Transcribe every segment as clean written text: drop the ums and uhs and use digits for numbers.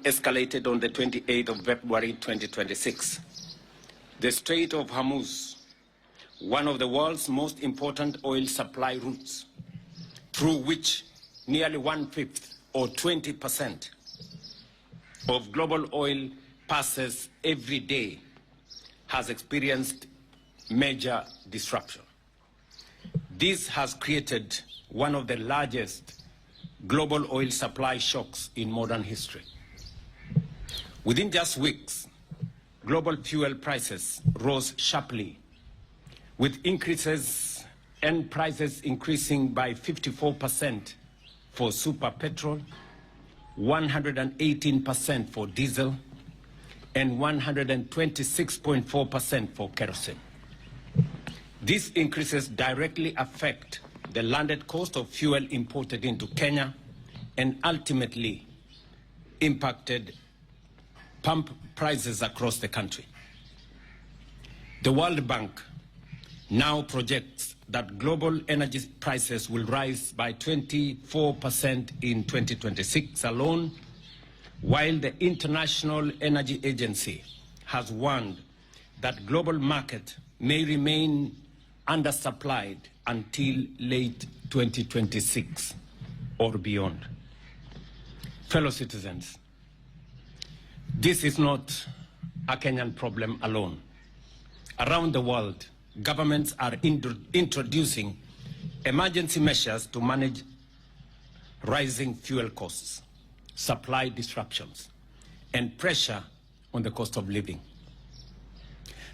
escalated on the 28th of February 2026. The Strait of Hormuz, one of the world's most important oil supply routes, through which nearly 1/5 or 20% of global oil passes every day, has experienced major disruption. This has created one of the largest global oil supply shocks in modern history. Within just weeks, global fuel prices rose sharply, with increases and prices increasing by 54% for super petrol, 118% for diesel, and 126.4% for kerosene. These increases directly affect the landed cost of fuel imported into Kenya and ultimately impacted pump prices across the country. The World Bank now projects that global energy prices will rise by 24% in 2026 alone, while the International Energy Agency has warned that global market may remain undersupplied until late 2026 or beyond. Fellow citizens, this is not a Kenyan problem alone. Around the world, governments are introducing emergency measures to manage rising fuel costs, supply disruptions, and pressure on the cost of living.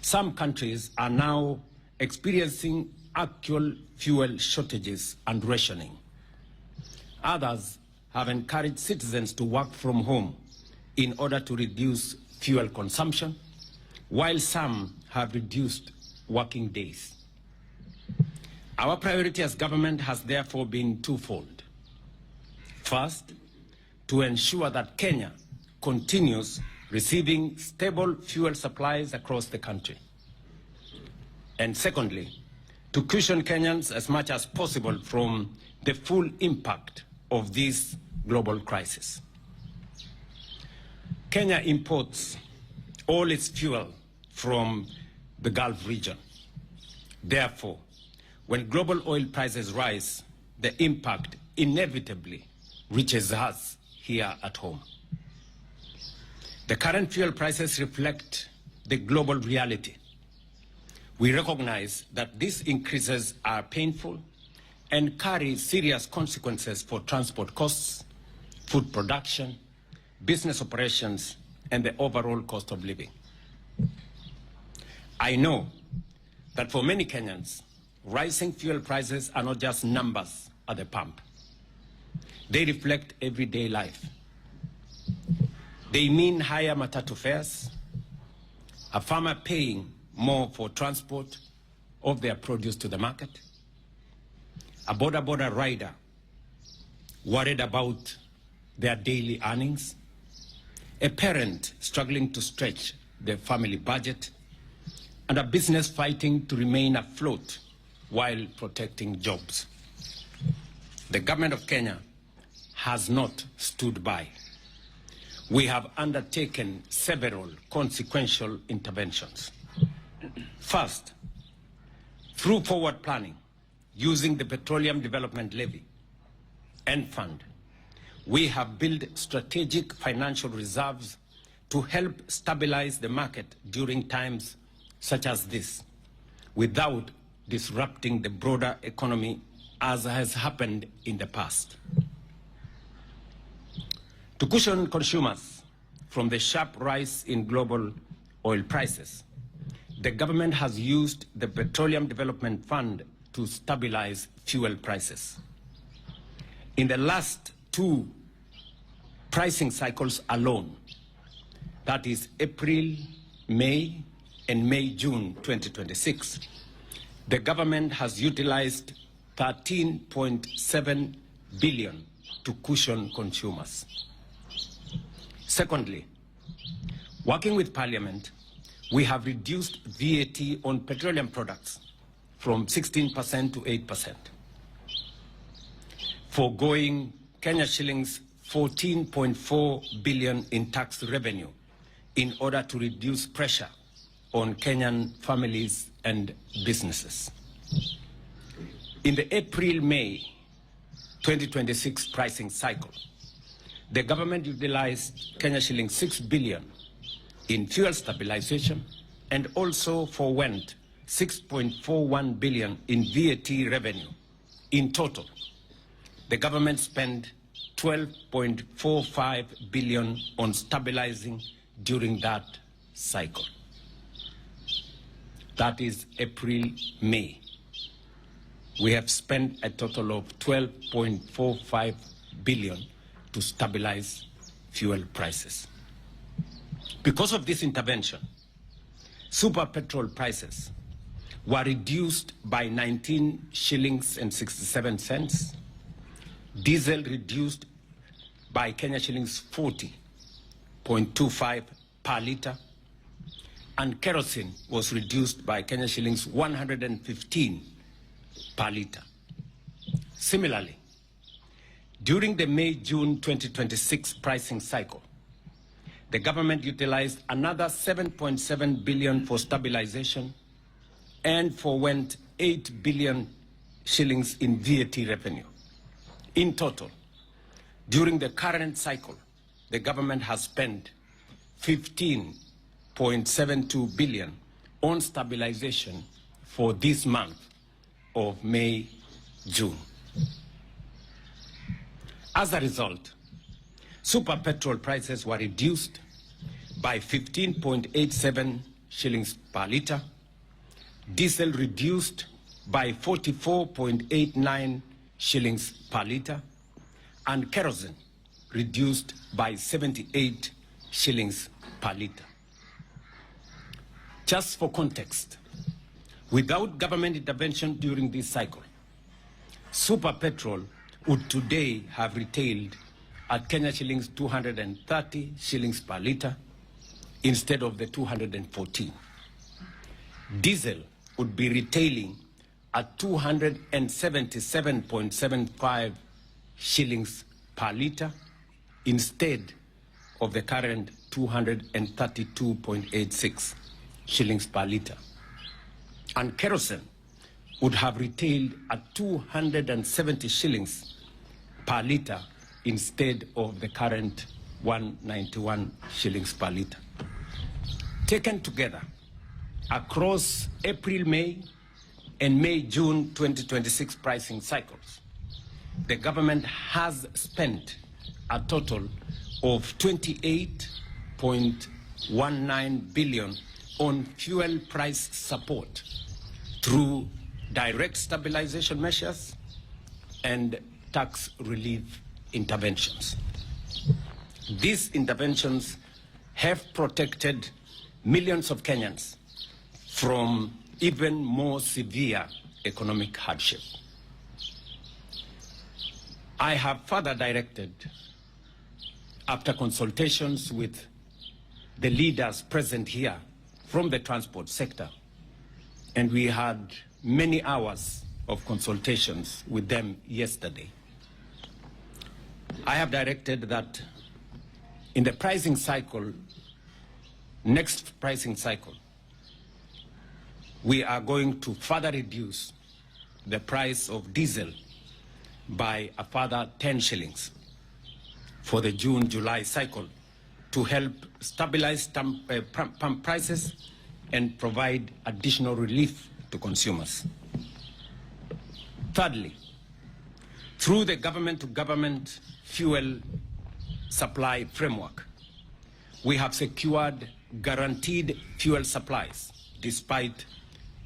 Some countries are now experiencing actual fuel shortages and rationing. Others have encouraged citizens to work from home in order to reduce fuel consumption, while some have reduced working days. Our priority as government has therefore been twofold. First, to ensure that Kenya continues receiving stable fuel supplies across the country. And secondly, to cushion Kenyans as much as possible from the full impact of this global crisis. Kenya imports all its fuel from the Gulf region. Therefore, when global oil prices rise, the impact inevitably reaches us here at home. The current fuel prices reflect the global reality. We recognize that these increases are painful and carry serious consequences for transport costs, food production, business operations, and the overall cost of living. I know that for many Kenyans, rising fuel prices are not just numbers at the pump. They reflect everyday life. They mean higher matatu fares, a farmer paying more for transport of their produce to the market, a border rider worried about their daily earnings, a parent struggling to stretch their family budget, and a business fighting to remain afloat while protecting jobs. The government of Kenya has not stood by. We have undertaken several consequential interventions. First, through forward planning, using the Petroleum Development Levy and Fund, we have built strategic financial reserves to help stabilize the market during times such as this, without disrupting the broader economy as has happened in the past. To cushion consumers from the sharp rise in global oil prices, the government has used the Petroleum Development Fund to stabilize fuel prices. In the last two pricing cycles alone, that is April, May, and May-June 2026, the government has utilized 13.7 billion to cushion consumers. Secondly, working with Parliament, we have reduced VAT on petroleum products from 16% to 8%, foregoing Kenya shillings 14.4 billion in tax revenue in order to reduce pressure on Kenyan families and businesses. In the April-May 2026 pricing cycle, the government utilized Kenya shilling 6 billion in fuel stabilization and also forwent 6.41 billion in VAT revenue. In total, the government spent 12.45 billion on stabilizing during that cycle. That is April-May. We have spent a total of 12.45 billion to stabilize fuel prices. Because of this intervention, super petrol prices were reduced by 19 shillings and 67 cents, diesel reduced by Kenya shillings 40.25 per litre, and kerosene was reduced by Kenya shillings 115 per litre. Similarly, during the May-June 2026 pricing cycle, the government utilized another 7.7 billion for stabilization and forwent 8 billion shillings in VAT revenue. In total, during the current cycle, the government has spent 15.72 billion on stabilization for this month of May-June. As a result, super petrol prices were reduced by 15.87 shillings per litre, diesel reduced by 44.89 shillings per litre, and kerosene reduced by 78 shillings per litre. Just for context, without government intervention during this cycle, super petrol would today have retailed at Kenya shillings 230 shillings per litre instead of the 214. Diesel would be retailing at 277.75 shillings per litre instead of the current 232.86 shillings per litre. And kerosene would have retailed at 270 shillings per litre instead of the current 191 shillings per litre. Taken together, across April, May, and May-June 2026 pricing cycles, the government has spent a total of 28.19 billion on fuel price support through direct stabilization measures and tax relief interventions. These interventions have protected millions of Kenyans from even more severe economic hardship. I have further directed, after consultations with the leaders present here from the transport sector, and we had many hours of consultations with them yesterday, I have directed that in the pricing cycle, next pricing cycle, we are going to further reduce the price of diesel by a further 10 shillings for the June-July cycle to help stabilize pump prices and provide additional relief to consumers. Thirdly, through the government-to-government fuel supply framework, we have secured guaranteed fuel supplies despite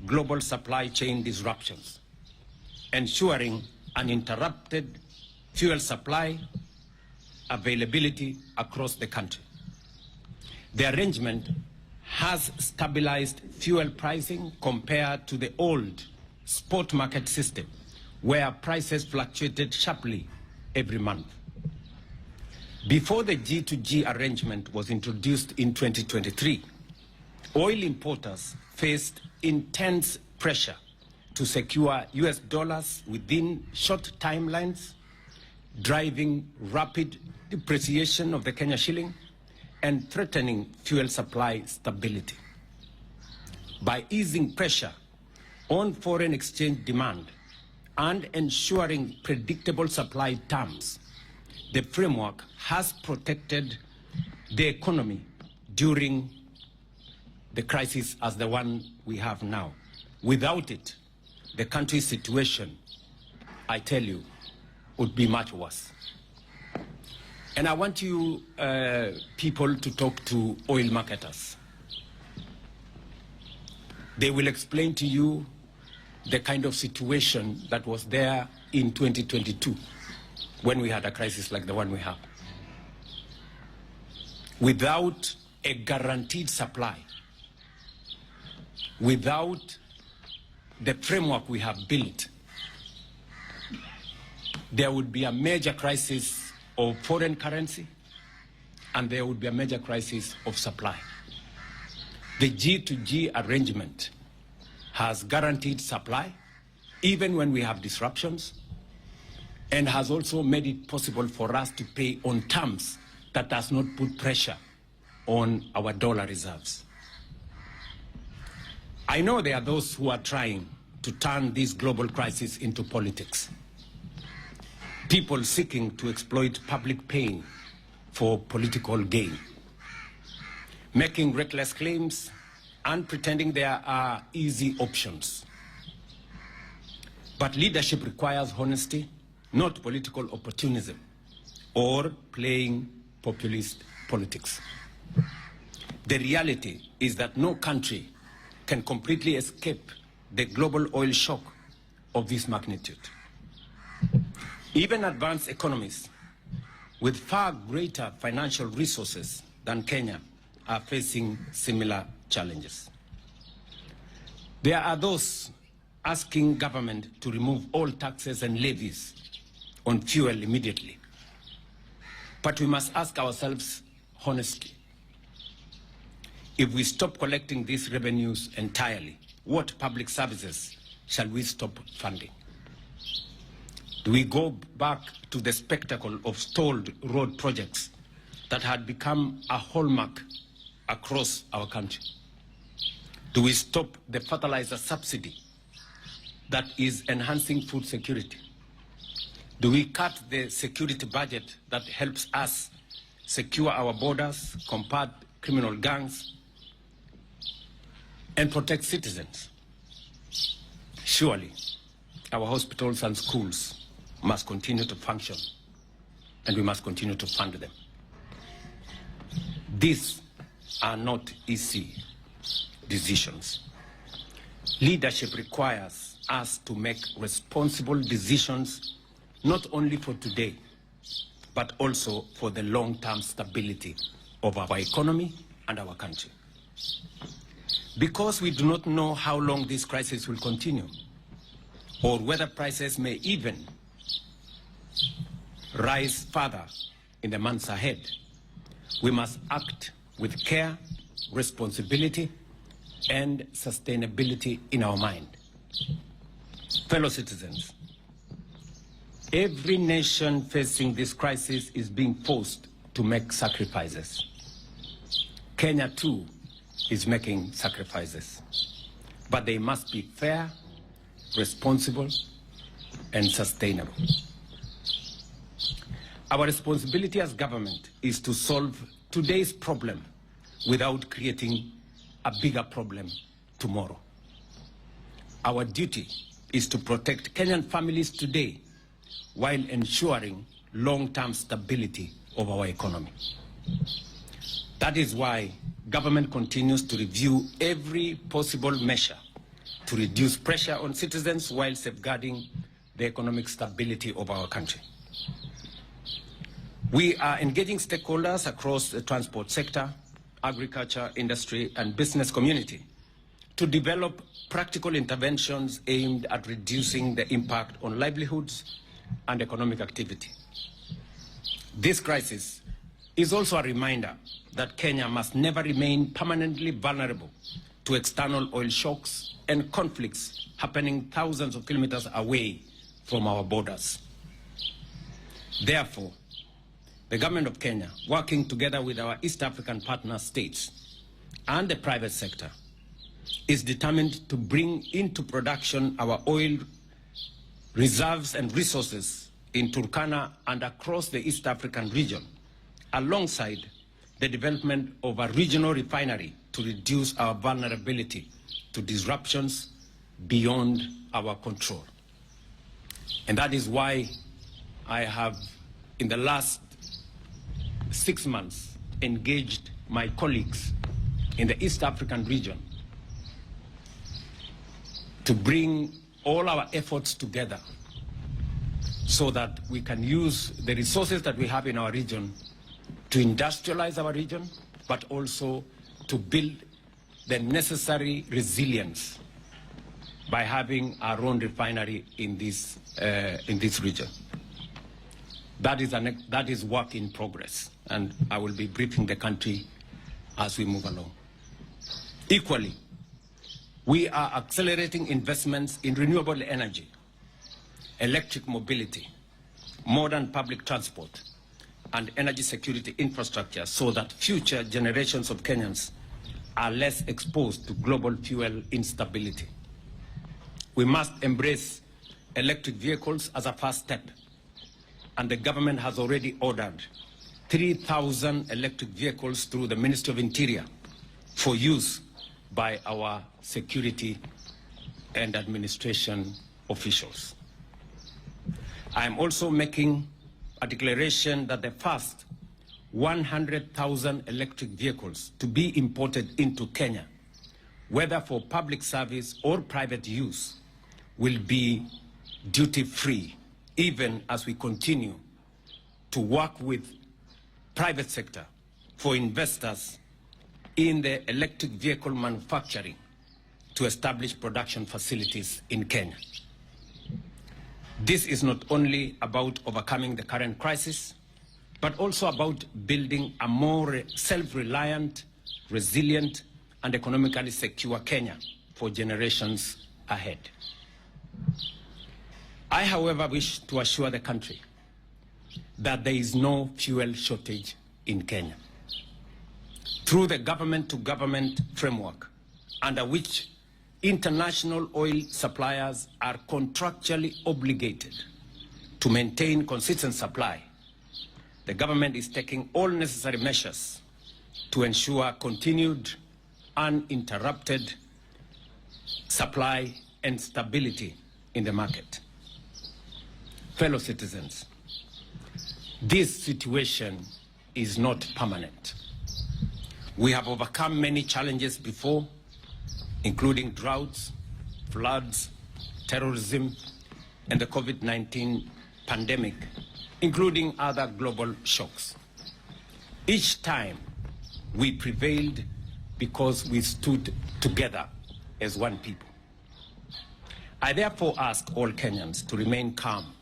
global supply chain disruptions, ensuring uninterrupted fuel supply availability across the country. The arrangement has stabilized fuel pricing compared to the old spot market system, where prices fluctuated sharply every month. Before the G2G arrangement was introduced in 2023, oil importers faced intense pressure to secure US dollars within short timelines driving rapid depreciation of the Kenya shilling and threatening fuel supply stability. By easing pressure on foreign exchange demand and ensuring predictable supply terms, the framework has protected the economy during the crisis as the one we have now. Without it, the country's situation, I tell you, would be much worse. And I want you people to talk to oil marketers. They will explain to you the kind of situation that was there in 2022 when we had a crisis like the one we have. Without a guaranteed supply, without the framework we have built, there would be a major crisis of foreign currency and there would be a major crisis of supply. The G2G arrangement has guaranteed supply even when we have disruptions, and has also made it possible for us to pay on terms that does not put pressure on our dollar reserves. I know there are those who are trying to turn this global crisis into politics. People seeking to exploit public pain for political gain, making reckless claims and pretending there are easy options. But leadership requires honesty, not political opportunism or playing populist politics. The reality is that no country can completely escape the global oil shock of this magnitude. Even advanced economies with far greater financial resources than Kenya are facing similar challenges. There are those asking government to remove all taxes and levies on fuel immediately. But we must ask ourselves honestly, if we stop collecting these revenues entirely, what public services shall we stop funding? Do we go back to the spectacle of stalled road projects that had become a hallmark across our country? Do we stop the fertilizer subsidy that is enhancing food security? Do we cut the security budget that helps us secure our borders, combat criminal gangs, and protect citizens? Surely, our hospitals and schools must continue to function, and we must continue to fund them. These are not easy decisions. Leadership requires us to make responsible decisions, not only for today, but also for the long-term stability of our economy and our country. Because we do not know how long this crisis will continue, or whether prices may even rise further in the months ahead, we must act with care, responsibility, and sustainability in our mind. Fellow citizens, every nation facing this crisis is being forced to make sacrifices. Kenya too is making sacrifices, but they must be fair, responsible, and sustainable. Our responsibility as government is to solve today's problem without creating a bigger problem tomorrow. Our duty is to protect Kenyan families today while ensuring long-term stability of our economy. That is why government continues to review every possible measure to reduce pressure on citizens while safeguarding the economic stability of our country. We are engaging stakeholders across the transport sector, agriculture, industry, and business community to develop practical interventions aimed at reducing the impact on livelihoods and economic activity. This crisis is also a reminder that Kenya must never remain permanently vulnerable to external oil shocks and conflicts happening thousands of kilometers away from our borders. Therefore, the government of Kenya, working together with our East African partner states and the private sector, is determined to bring into production our oil reserves and resources in Turkana and across the East African region, alongside the development of a regional refinery to reduce our vulnerability to disruptions beyond our control. And that is why I have, in the last 6 months, engaged my colleagues in the East African region to bring all our efforts together so that we can use the resources that we have in our region to industrialize our region, but also to build the necessary resilience by having our own refinery in this region. That is work in progress, and I will be briefing the country as we move along. Equally, we are accelerating investments in renewable energy, electric mobility, modern public transport, and energy security infrastructure so that future generations of Kenyans are less exposed to global fuel instability. We must embrace electric vehicles as a first step, and the government has already ordered 3,000 electric vehicles through the Ministry of Interior for use by our security and administration officials. I am also making a declaration that the first 100,000 electric vehicles to be imported into Kenya, whether for public service or private use, will be duty-free, even as we continue to work with private sector for investors in the electric vehicle manufacturing to establish production facilities in Kenya. This is not only about overcoming the current crisis, but also about building a more self-reliant, resilient, and economically secure Kenya for generations ahead. I, however, wish to assure the country that there is no fuel shortage in Kenya. Through the government-to-government framework, under which international oil suppliers are contractually obligated to maintain consistent supply, the government is taking all necessary measures to ensure continued, uninterrupted supply and stability in the market. Fellow citizens, this situation is not permanent. We have overcome many challenges before, including droughts, floods, terrorism, and the COVID-19 pandemic, including other global shocks. Each time we prevailed because we stood together as one people. I therefore ask all Kenyans to remain calm,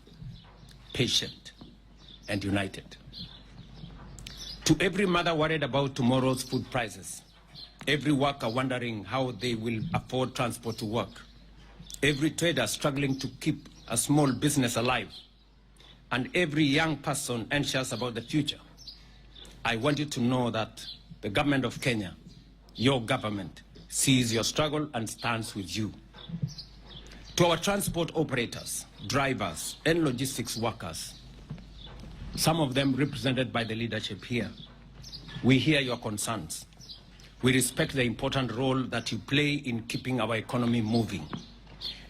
patient, and united. To every mother worried about tomorrow's food prices, every worker wondering how they will afford transport to work, every trader struggling to keep a small business alive, and every young person anxious about the future, I want you to know that the government of Kenya, your government, sees your struggle and stands with you. To our transport operators, drivers, and logistics workers, some of them represented by the leadership here, we hear your concerns. We respect the important role that you play in keeping our economy moving,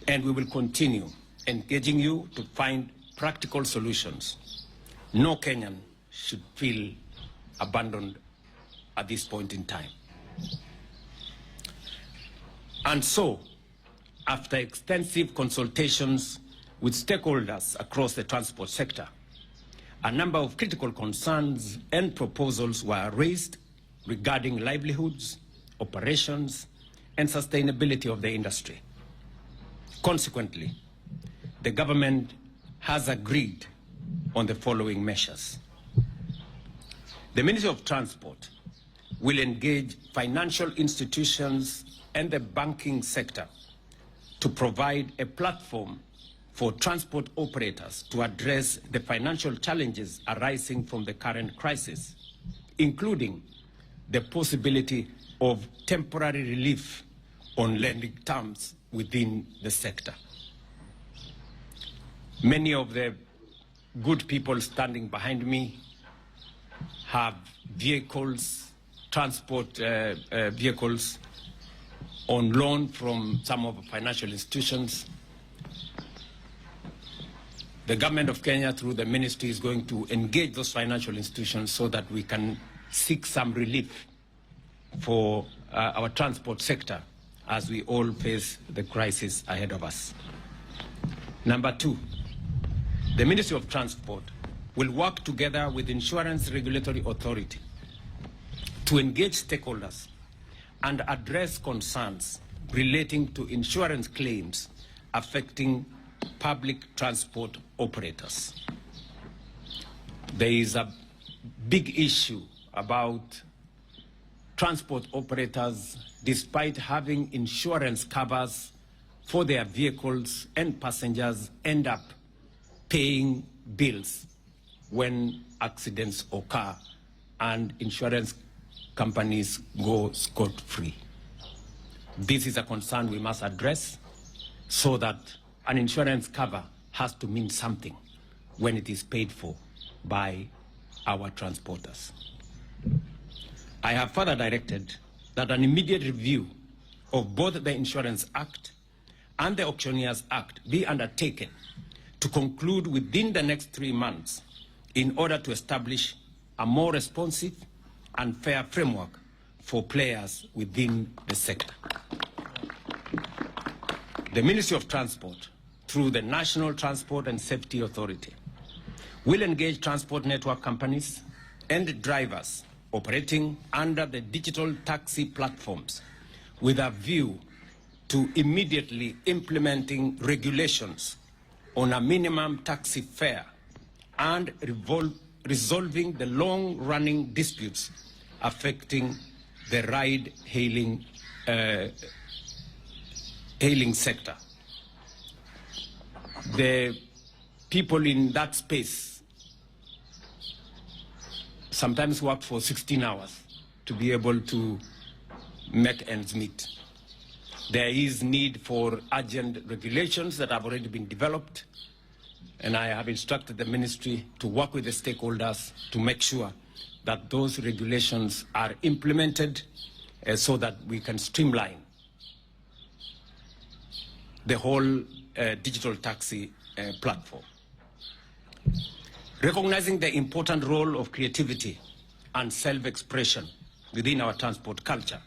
and we will continue engaging you to find practical solutions. No Kenyan should feel abandoned at this point in time. And so, after extensive consultations with stakeholders across the transport sector, a number of critical concerns and proposals were raised regarding livelihoods, operations, and sustainability of the industry. Consequently, the government has agreed on the following measures. The Ministry of Transport will engage financial institutions and the banking sector to provide a platform for transport operators to address the financial challenges arising from the current crisis, including the possibility of temporary relief on lending terms within the sector. Many of the good people standing behind me have vehicles, transport vehicles on loan from some of the financial institutions. The government of Kenya, through the ministry, is going to engage those financial institutions so that we can seek some relief for our transport sector as we all face the crisis ahead of us. Number two, the Ministry of Transport will work together with Insurance Regulatory Authority to engage stakeholders and address concerns relating to insurance claims affecting public transport operators. There is a big issue about transport operators, despite having insurance covers for their vehicles and passengers, end up paying bills when accidents occur and insurance companies go scot-free. This is a concern we must address so that an insurance cover has to mean something when it is paid for by our transporters. I have further directed that an immediate review of both the Insurance Act and the Auctioneers Act be undertaken to conclude within the next 3 months in order to establish a more responsive and fair framework for players within the sector. The Ministry of Transport, through the National Transport and Safety Authority, will engage transport network companies and drivers operating under the digital taxi platforms with a view to immediately implementing regulations on a minimum taxi fare and resolving the long-running disputes affecting the ride-hailing sector. The people in that space sometimes work for 16 hours to be able to make ends meet. There is need for urgent regulations that have already been developed, and I have instructed the ministry to work with the stakeholders to make sure that those regulations are implemented so that we can streamline the whole digital taxi platform. Recognizing the important role of creativity and self-expression within our transport culture,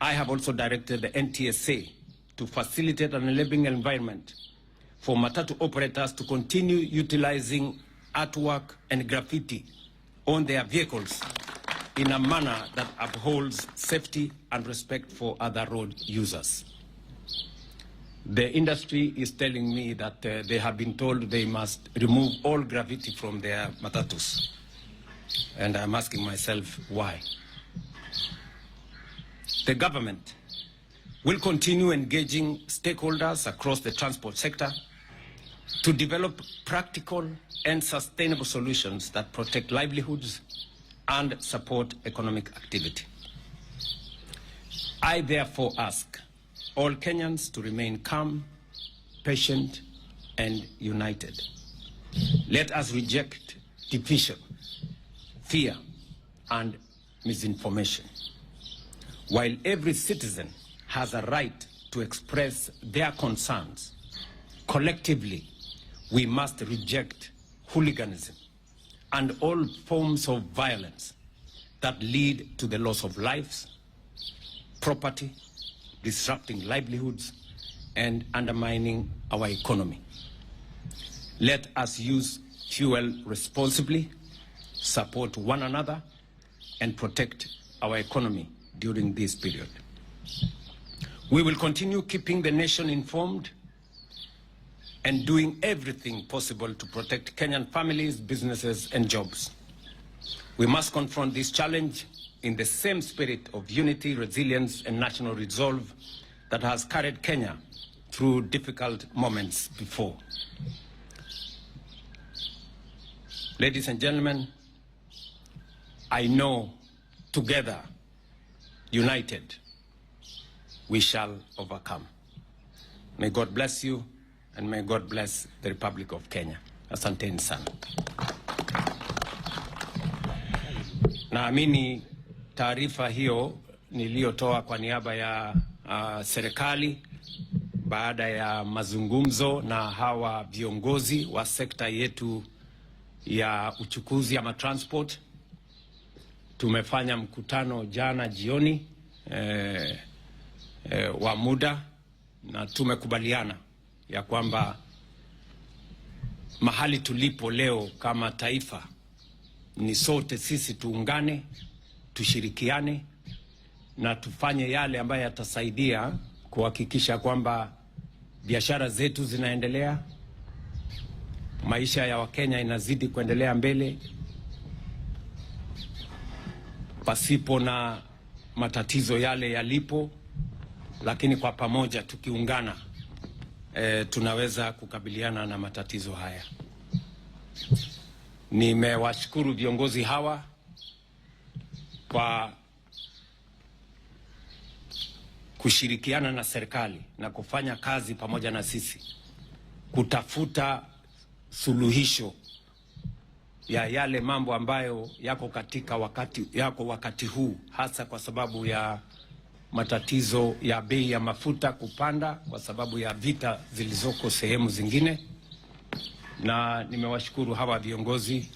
I have also directed the NTSA to facilitate an enabling environment for matatu operators to continue utilizing artwork and graffiti on their vehicles in a manner that upholds safety and respect for other road users. The industry is telling me that they have been told they must remove all graffiti from their matatus. And I'm asking myself why. The government will continue engaging stakeholders across the transport sector to develop practical and sustainable solutions that protect livelihoods and support economic activity. I therefore ask all Kenyans to remain calm, patient, and united. Let us reject division, fear, and misinformation. While every citizen has a right to express their concerns, collectively, we must reject hooliganism and all forms of violence that lead to the loss of lives, property, disrupting livelihoods, and undermining our economy. Let us use fuel responsibly, support one another, and protect our economy during this period. We will continue keeping the nation informed and doing everything possible to protect Kenyan families, businesses, and jobs. We must confront this challenge in the same spirit of unity, resilience, and national resolve that has carried Kenya through difficult moments before. Ladies and gentlemen, I know together, united, we shall overcome. May God bless you, and may God bless the Republic of Kenya. Asanteni sana. Naamini taarifa hiyo niliyotoa kwa niaba ya serikali baada ya mazungumzo na hawa viongozi wa sekta yetu ya uchukuzi ama transport. Tumefanya mkutano jana jioni wa muda, na tumekubaliana ya kwamba mahali tulipo leo kama taifa ni sote sisi tuungane, tushirikiane na tufanye yale ambayo yatasaidia kuhakikisha kwamba biashara zetu zinaendelea, maisha ya Wakenya inazidi kuendelea mbele pasipo na matatizo yale yalipo, lakini kwa pamoja tukiungana tunaweza kukabiliana na matatizo haya. Nimewashukuru viongozi hawa kwa kushirikiana na serikali na kufanya kazi pamoja na sisi kutafuta suluhisho ya yale mambo ambayo yako katika wakati huu, hasa kwa sababu ya matatizo ya bei ya mafuta kupanda kwa sababu ya vita zilizoko sehemu zingine. Na nimewashukuru hawa viongozi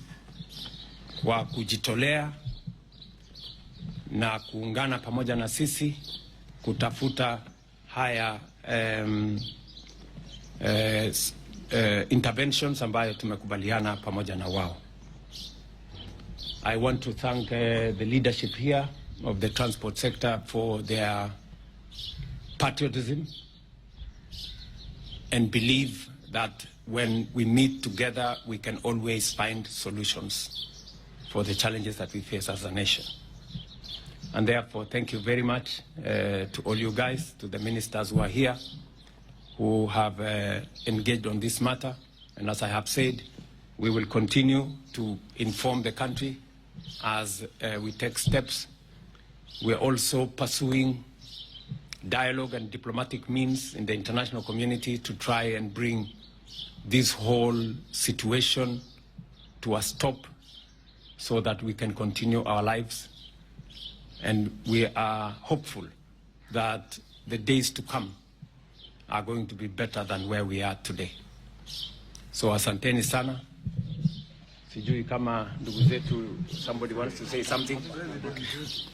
kwa kujitolea na kuungana pamoja na sisi kutafuta haya interventions ambayo tumekubaliana pamoja na wao. I want to thank the leadership here of the transport sector for their patriotism and believe that when we meet together, we can always find solutions for the challenges that we face as a nation. And therefore, thank you very much to all you guys, to the ministers who are here, who have engaged on this matter. And as I have said, we will continue to inform the country as we take steps. We are also pursuing dialogue and diplomatic means in the international community to try and bring this whole situation to a stop so that we can continue our lives. And we are hopeful that the days to come are going to be better than where we are today. So asanteni sana. Sijui kama ndugu zetu, somebody wants to say something.